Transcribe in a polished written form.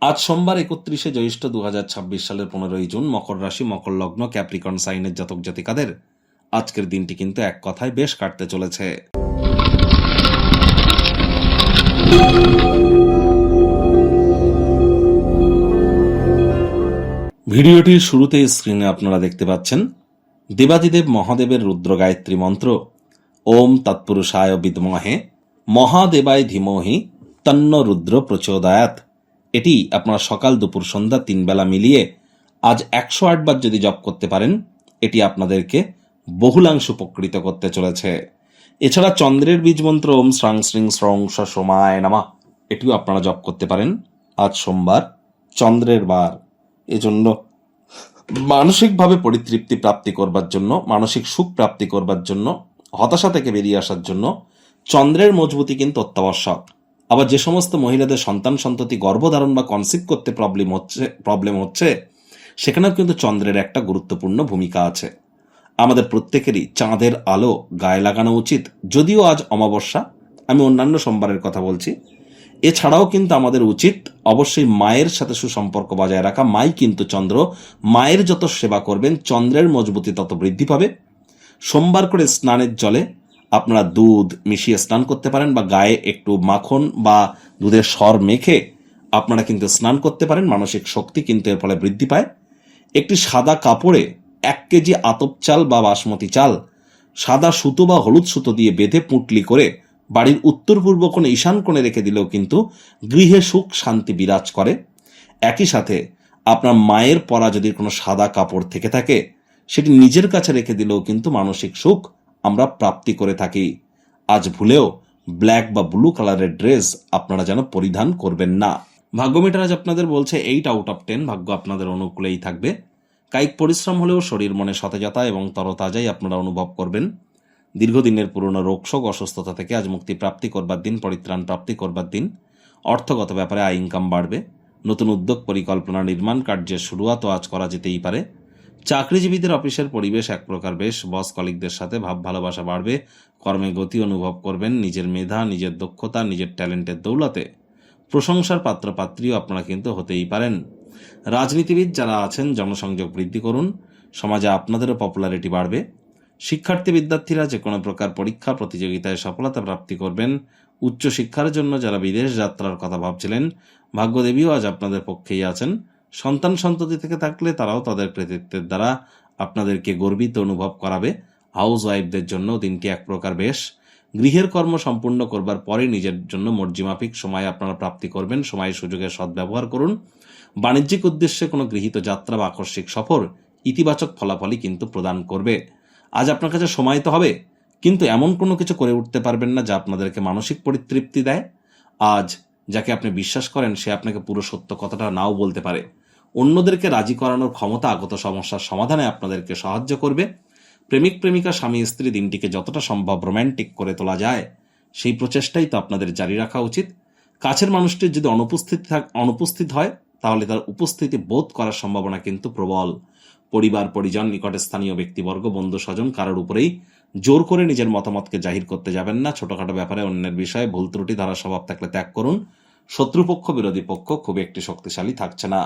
আজ সোমবার ৩১শে জ্যৈষ্ঠ ২০২৬ সালের ১৫ই জুন। মকর রাশি, মকর লগ্ন, ক্যাপ্রিকর্ন সাইনের জাতক জাতিকাদের আজকের দিনটি কিন্তু এক কথায় বেশ কাটতে চলেছে। ভিডিওটির শুরুতেই স্ক্রিনে আপনারা দেখতে পাচ্ছেন দেবাদিদেব মহাদেবের রুদ্র গায়ত্রী মন্ত্র ওম তৎপুরুষায় বিদ্মহে মহাদেবায় ধীমহি তন্ন রুদ্র প্রচোদয়াৎ। এটি আপনারা সকাল দুপুর সন্ধ্যা ৩ বেলা মিলিয়ে আজ ১০৮ বার যদি জপ করতে পারেন, এটি আপনাদেরকে বহুলাংশ উপকৃত করতে চলেছে। এছাড়া চন্দ্রের বীজ মন্ত্র ওম শ্রাং শ্রিং শ্রং সোমায় নামা, এটিও আপনারা জপ করতে পারেন। আজ সোমবার, চন্দ্রের বার, এজন্য মানসিকভাবে পরিতৃপ্তি প্রাপ্তি করবার জন্য, মানসিক সুখ প্রাপ্তি করবার জন্য, হতাশা থেকে বেরিয়ে আসার জন্য চন্দ্রের মজবুতি কিন্তু অত্যাবশ্যক। আবার যে সমস্ত মহিলাদের সন্তান সন্ততি গর্ভধারণ বা কনসিভ করতে প্রবলেম হচ্ছে সেখানেও কিন্তু চন্দ্রের একটা গুরুত্বপূর্ণ ভূমিকা আছে। আমাদের প্রত্যেকেরই চাঁদের আলো গায়ে লাগানো উচিত। যদিও আজ অমাবস্যা, আমি অন্যান্য সোমবারের কথা বলছি। এছাড়াও কিন্তু আমাদের উচিত অবশ্যই মায়ের সাথে সুসম্পর্ক বজায় রাখা। মাই কিন্তু চন্দ্র, মায়ের যত সেবা করবেন চন্দ্রের মজবুতি তত বৃদ্ধি পাবে। সোমবার করে স্নানের জলে আপনারা দুধ মিশিয়ে স্নান করতে পারেন, বা গায়ে একটু মাখন বা দুধের সর মেখে আপনারা কিন্তু স্নান করতে পারেন। মানসিক শক্তি কিন্তু এর ফলে বৃদ্ধি পায়। একটি সাদা কাপড়ে ১ কেজি আতপ চাল বা বাসমতি চাল সাদা সুতো বা হলুদ সুতো দিয়ে বেঁধে পুঁটলি করে বাড়ির উত্তর পূর্ব কোণে ঈশান কোণে রেখে দিলেও কিন্তু গৃহে সুখ শান্তি বিরাজ করে। একই সাথে আপনার মায়ের পরা যদি কোনো সাদা কাপড় থেকে থাকে, সেটি নিজের কাছে রেখে দিলেও কিন্তু মানসিক সুখ আমরা প্রাপ্তি করে থাকি। আজ ভুলেও ব্ল্যাক বা ব্লু কালারের ড্রেস আপনারা যেন পরিধান করবেন না। ভাগ্যমিটার আজ আপনাদের বলছে 8 আউট অফ 10, ভাগ্য আপনাদের অনুকূলেই থাকবে। কায়িক পরিশ্রম হলেও শরীর মনে সতেজতা এবং তরতাজাই আপনারা অনুভব করবেন। দীর্ঘদিনের পুরনো রোগশোক অসুস্থতা থেকে আজ মুক্তি প্রাপ্তি করবার দিন, পরিত্রাণ প্রাপ্তি করবার দিন। অর্থগত ব্যাপারে আয় ইনকাম বাড়বে। নতুন উদ্যোগ পরিকল্পনা নির্মাণ কার্যের শুরুয়াতও আজ করা যেতেই পারে। চাকরিজীবীদের অফিসের পরিবেশ এক প্রকার বেশ। বস কলিগদের সাথে ভাব ভালোবাসা বাড়বে। কর্মে গতি অনুভব করবেন। নিজের মেধা, নিজের দক্ষতা, নিজের ট্যালেন্টের দৌলতে প্রশংসার পাত্রপাত্রীও আপনারা কিন্তু হতেই পারেন। রাজনীতিবিদ যারা আছেন, জনসংযোগ বৃদ্ধি করুন। সমাজে আপনাদেরও পপুলারিটি বাড়বে। শিক্ষার্থী বিদ্যার্থীরা যে কোনো প্রকার পরীক্ষা প্রতিযোগিতায় সফলতা প্রাপ্তি করবেন। উচ্চশিক্ষার জন্য যারা বিদেশ যাত্রার কথা ভাবছিলেন, ভাগ্যদেবীও আজ আপনাদের পক্ষেই আছেন। সন্তান সন্ততি থেকে থাকলে তারাও তাদের কৃতিত্বের দ্বারা আপনাদেরকে গর্বিত অনুভব করাবে। হাউস ওয়াইফদের জন্য দিনটি এক প্রকার বেশ। গৃহের কর্ম সম্পূর্ণ করবার পরে নিজের জন্য মর্জিমাফিক সময় আপনারা প্রাপ্তি করবেন। সময় সুযোগের সদ্ব্যবহার করুন। বাণিজ্যিক উদ্দেশ্যে কোনো গৃহীত যাত্রা বা আকস্মিক সফর ইতিবাচক ফলাফলই কিন্তু প্রদান করবে। আজ আপনার কাছে সময় তো হবে, কিন্তু এমন কোনো কিছু করে উঠতে পারবেন না যা আপনাদেরকে মানসিক পরিতৃপ্তি দেয়। আজ যাকে আপনি বিশ্বাস করেন সে আপনাকে পুরো সত্য কথাটা নাও বলতে পারে। অন্যদেরকে রাজি করানোর ক্ষমতা আগত সমস্যার সমাধানে আপনাদেরকে সাহায্য করবে। প্রেমিক প্রেমিকা স্বামী স্ত্রী দিনটিকে যতটা সম্ভব রোম্যান্টিক করে তোলা যায় সেই প্রচেষ্টাই তো আপনাদের জারি রাখা উচিত। কাছের মানুষটির যদি অনুপস্থিত হয় তাহলে তার উপস্থিতি বোধ করার সম্ভাবনা কিন্তু প্রবল। পরিবার পরিজন, নিকটে স্থানীয় ব্যক্তিবর্গ, বন্ধু স্বজন কারোর উপরেই জোর করে নিজের মতামতকে জাহির করতে যাবেন না। ছোটখাটো ব্যাপারে অন্যের বিষয়ে ভুল ত্রুটি ধারা স্বভাব থাকলে ত্যাগ করুন। শত্রুপক্ষ বিরোধী পক্ষ খুব একটি শক্তিশালী থাকছে না।